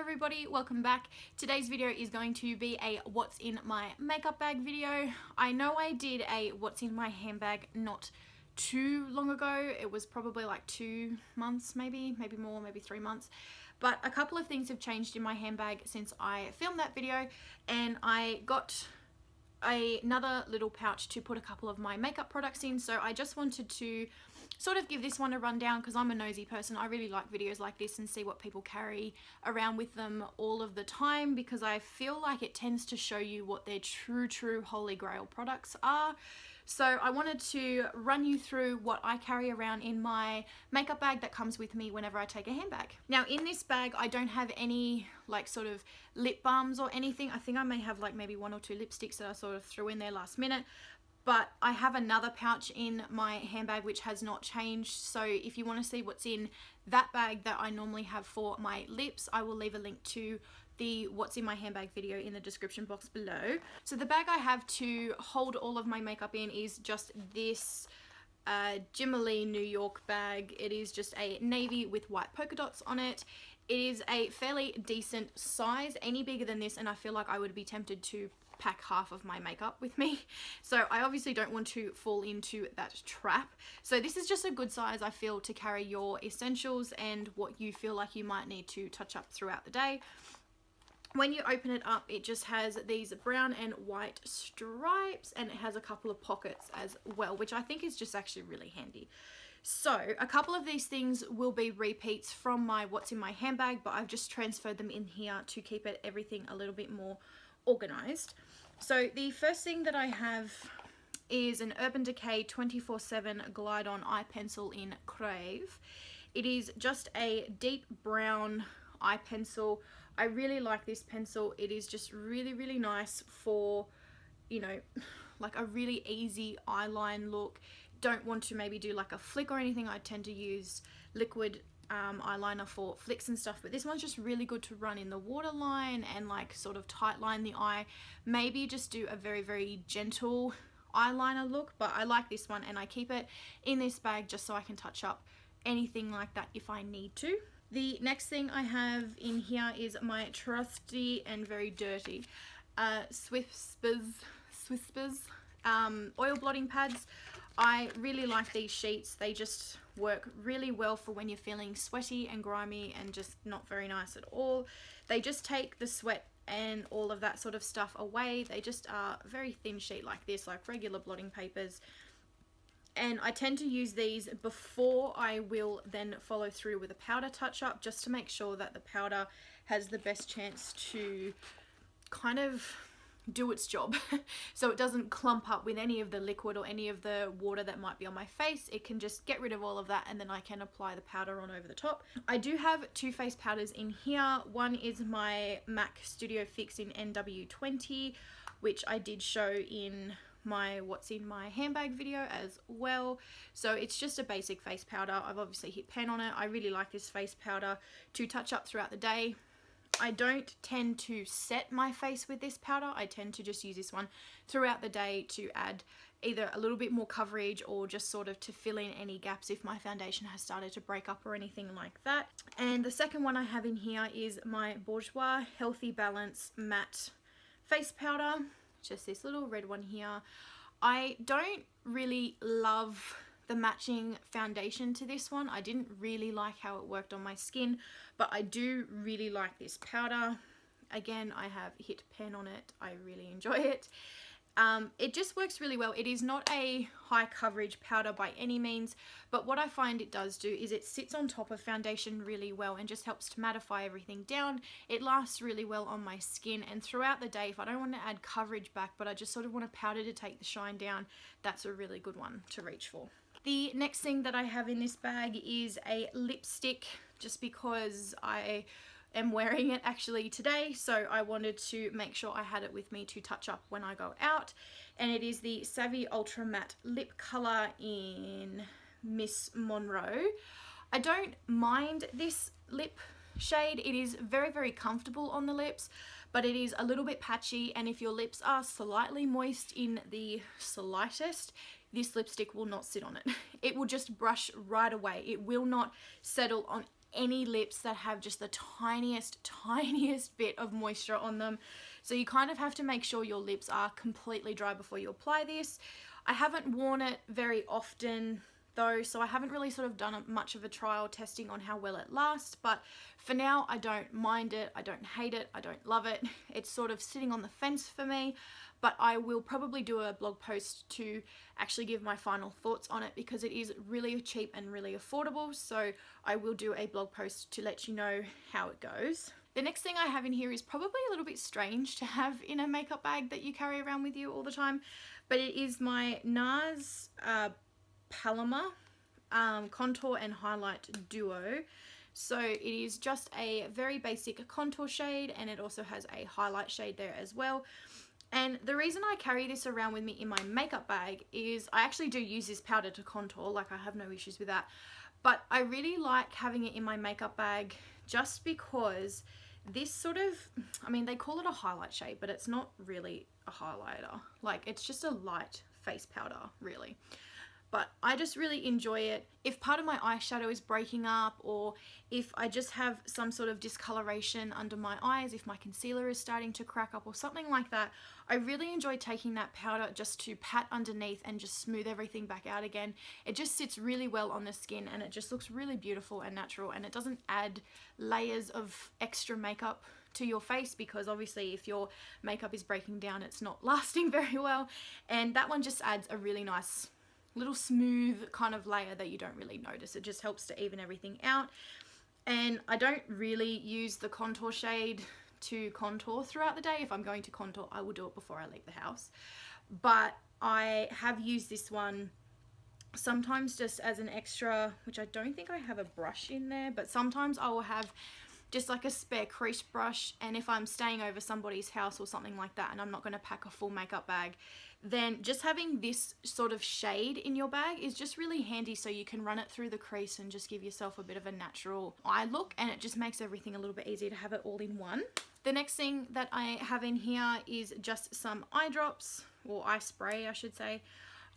everybody, welcome back. Today's video is going to be a what's in my makeup bag video. I know I did a what's in my handbag not too long ago. It was probably like 2 months, maybe more, maybe 3 months. But a couple of things have changed in my handbag since I filmed that video, and I got another little pouch to put a couple of my makeup products in. So I just wanted to sort of give this one a rundown because I'm a nosy person. I really like videos like this and see what people carry around with them all of the time, because I feel like it tends to show you what their true holy grail products are. So I wanted to run you through what I carry around in my makeup bag that comes with me whenever I take a handbag. Now in this bag I don't have any like sort of lip balms or anything. I think I may have like maybe 1 or 2 lipsticks that I sort of threw in there last minute. But I have another pouch in my handbag which has not changed. So if you want to see what's in that bag that I normally have for my lips, I will leave a link to the what's in my handbag video in the description box below. So the bag I have to hold all of my makeup in is just this Jimmerly New York bag. It is just a navy with white polka dots on it. It is a fairly decent size. Any bigger than this and I feel like I would be tempted to pack half of my makeup with me. So I obviously don't want to fall into that trap. So this is just a good size, I feel, to carry your essentials and what you feel like you might need to touch up throughout the day. When you open it up, it just has these brown and white stripes, and it has a couple of pockets as well, which I think is just actually really handy. So a couple of these things will be repeats from my what's in my handbag, but I've just transferred them in here to keep everything a little bit more organized. So the first thing that I have is an Urban Decay 24/7 Glide On Eye Pencil in Crave. It is just a deep brown eye pencil. I really like this pencil. It is just really nice for, you know, like a really easy eyeline look. Don't want to maybe do like a flick or anything. I tend to use liquid eyeliner for flicks and stuff, but this one's just really good to run in the waterline and like sort of tight line the eye. Maybe just do a very gentle eyeliner look, but I like this one and I keep it in this bag just so I can touch up anything like that if I need to. The next thing I have in here is my trusty and very dirty Swispers oil blotting pads. I really like these sheets. They just work really well for when you're feeling sweaty and grimy and just not very nice at all. They just take the sweat and all of that sort of stuff away. They just are a very thin sheet like this, like regular blotting papers. And I tend to use these before I will then follow through with a powder touch up, just to make sure that the powder has the best chance to kind of do its job so it doesn't clump up with any of the liquid or any of the water that might be on my face. It can just get rid of all of that and then I can apply the powder on over the top. I do have 2 face powders in here. One is my MAC Studio Fix in NW20, which I did show in my what's in my handbag video as well. So it's just a basic face powder. I've obviously hit pen on it. I really like this face powder to touch up throughout the day. I don't tend to set my face with this powder. I tend to just use this one throughout the day to add either a little bit more coverage or just sort of to fill in any gaps if my foundation has started to break up or anything like that. And the second one I have in here is my Bourjois Healthy Balance Matte Face Powder. Just this little red one here. I don't really love the matching foundation to this one. I didn't really like how it worked on my skin, but I do really like this powder. Again, I have hit pen on it. I really enjoy it. It just works really well. It is not a high coverage powder by any means, but what I find it does do is it sits on top of foundation really well and just helps to mattify everything down. It lasts really well on my skin, and throughout the day, if I don't want to add coverage back, but I just sort of want a powder to take the shine down, that's a really good one to reach for. The next thing that I have in this bag is a lipstick, just because I am wearing it actually today, so I wanted to make sure I had it with me to touch up when I go out. And it is the Savvy Ultra Matte Lip Color in Miss Monroe. I don't mind this lip shade. It is very comfortable on the lips, but it is a little bit patchy, and if your lips are slightly moist in the slightest, this lipstick will not sit on it. It will just brush right away. It will not settle on any lips that have just the tiniest bit of moisture on them. So you kind of have to make sure your lips are completely dry before you apply this. I haven't worn it very often though, so I haven't really sort of done much of a trial testing on how well it lasts, but for now I don't mind it, I don't hate it, I don't love it. It's sort of sitting on the fence for me, but I will probably do a blog post to actually give my final thoughts on it because it is really cheap and really affordable, so I will do a blog post to let you know how it goes. The next thing I have in here is probably a little bit strange to have in a makeup bag that you carry around with you all the time, but it is my NARS Paloma Contour and Highlight Duo. So it is just a very basic contour shade, and it also has a highlight shade there as well. And the reason I carry this around with me in my makeup bag is I actually do use this powder to contour, like I have no issues with that. But I really like having it in my makeup bag just because this sort of, I mean, they call it a highlight shade, but it's not really a highlighter. Like, it's just a light face powder, really. But I just really enjoy it. If part of my eyeshadow is breaking up, or if I just have some sort of discoloration under my eyes, if my concealer is starting to crack up or something like that, I really enjoy taking that powder just to pat underneath and just smooth everything back out again. It just sits really well on the skin and it just looks really beautiful and natural, and it doesn't add layers of extra makeup to your face, because obviously if your makeup is breaking down, it's not lasting very well. And that one just adds a really nice little smooth kind of layer that you don't really notice. It just helps to even everything out. And I don't really use the contour shade to contour throughout the day. If I'm going to contour, I will do it before I leave the house. But I have used this one sometimes just as an extra, which I don't think I have a brush in there, but sometimes I will have just like a spare crease brush, and if I'm staying over somebody's house or something like that and I'm not going to pack a full makeup bag, then just having this sort of shade in your bag is just really handy, so you can run it through the crease and just give yourself a bit of a natural eye look, and it just makes everything a little bit easier to have it all in one. The next thing that I have in here is just some eye drops, or eye spray I should say.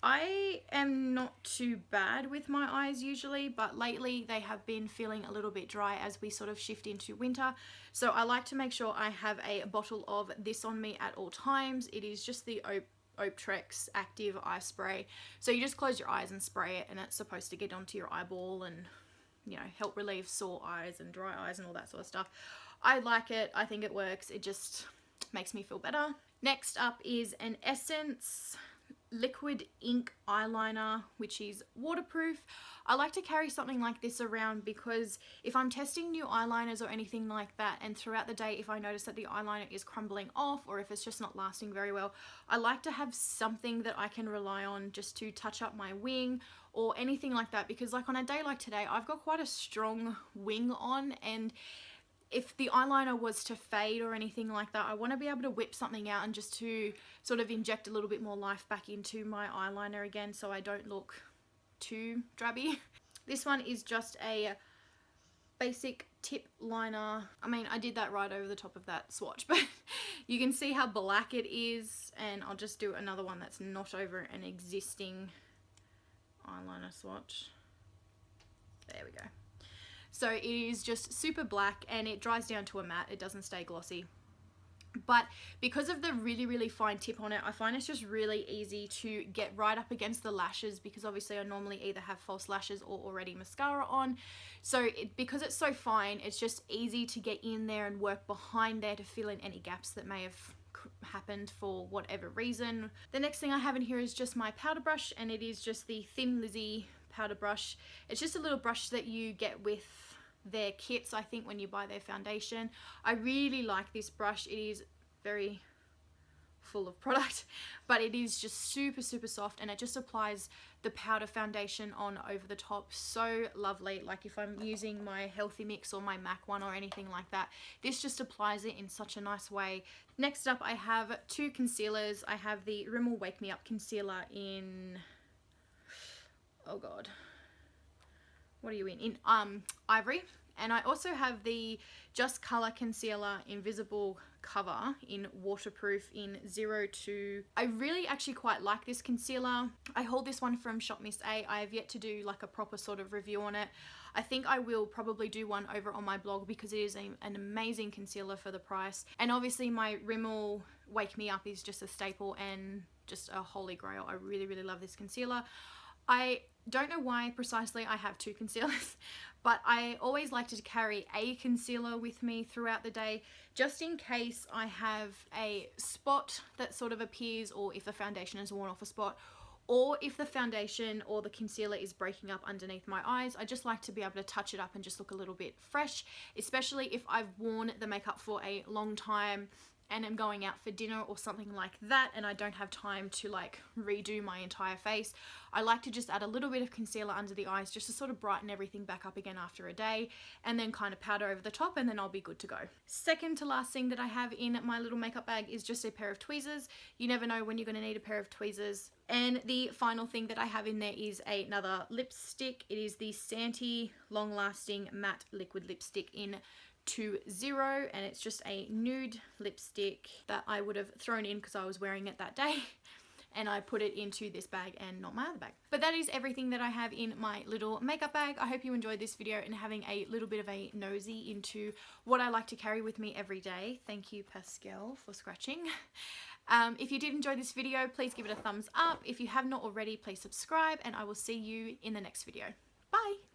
I am not too bad with my eyes usually, but lately they have been feeling a little bit dry as we sort of shift into winter. So I like to make sure I have a bottle of this on me at all times. It is just the Optrex Active Eye Spray. So you just close your eyes and spray it, and it's supposed to get onto your eyeball and, you know, help relieve sore eyes and dry eyes and all that sort of stuff. I like it. I think it works. It just makes me feel better. Next up is an Essence liquid ink eyeliner, which is waterproof. I like to carry something like this around because if I'm testing new eyeliners or anything like that, and throughout the day if I notice that the eyeliner is crumbling off or if it's just not lasting very well, I like to have something that I can rely on just to touch up my wing or anything like that, because like on a day like today I've got quite a strong wing on, and if the eyeliner was to fade or anything like that, I want to be able to whip something out and just to sort of inject a little bit more life back into my eyeliner again, so I don't look too drabby. This one is just a basic tip liner. I mean, I did that right over the top of that swatch, but you can see how black it is, and I'll just do another one that's not over an existing eyeliner swatch. There we go. So it is just super black and it dries down to a matte. It doesn't stay glossy. But because of the really fine tip on it, I find it's just really easy to get right up against the lashes, because obviously I normally either have false lashes or already mascara on. So because it's so fine, it's just easy to get in there and work behind there to fill in any gaps that may have happened for whatever reason. The next thing I have in here is just my powder brush, and it is just the Thin Lizzy powder brush. It's just a little brush that you get with their kits, I think, when you buy their foundation. I really like this brush. It is very full of product, but it is just super soft, and it just applies the powder foundation on over the top so lovely. Like if I'm using my Healthy Mix or my MAC one or anything like that, this just applies it in such a nice way. Next up I have two concealers. I have the Rimmel Wake Me Up concealer in, oh god, what are you in Ivory, and I also have the Just Colour concealer Invisible Cover in Waterproof in 02. I really actually quite like this concealer. I hauled this one from Shop Miss A. I have yet to do like a proper sort of review on it. I think I will probably do one over on my blog because it is an amazing concealer for the price. And obviously my Rimmel Wake Me Up is just a staple and just a holy grail. I really, really love this concealer. I don't know why precisely I have two concealers, but I always like to carry a concealer with me throughout the day, just in case I have a spot that sort of appears, or if the foundation has worn off a spot, or if the foundation or the concealer is breaking up underneath my eyes. I just like to be able to touch it up and just look a little bit fresh, especially if I've worn the makeup for a long time and I'm going out for dinner or something like that and I don't have time to like redo my entire face. I like to just add a little bit of concealer under the eyes just to sort of brighten everything back up again after a day, and then kind of powder over the top, and then I'll be good to go. Second to last thing that I have in my little makeup bag is just a pair of tweezers. You never know when you're going to need a pair of tweezers. And the final thing that I have in there is another lipstick. It is the Santee Long Lasting Matte Liquid Lipstick in 2-0, and it's just a nude lipstick that I would have thrown in because I was wearing it that day, and I put it into this bag and not my other bag. But that is everything that I have in my little makeup bag. I hope you enjoyed this video and having a little bit of a nosy into what I like to carry with me every day. Thank you, Pascal, for scratching. If you did enjoy this video, please give it a thumbs up. If you have not already, please subscribe, and I will see you in the next video. Bye!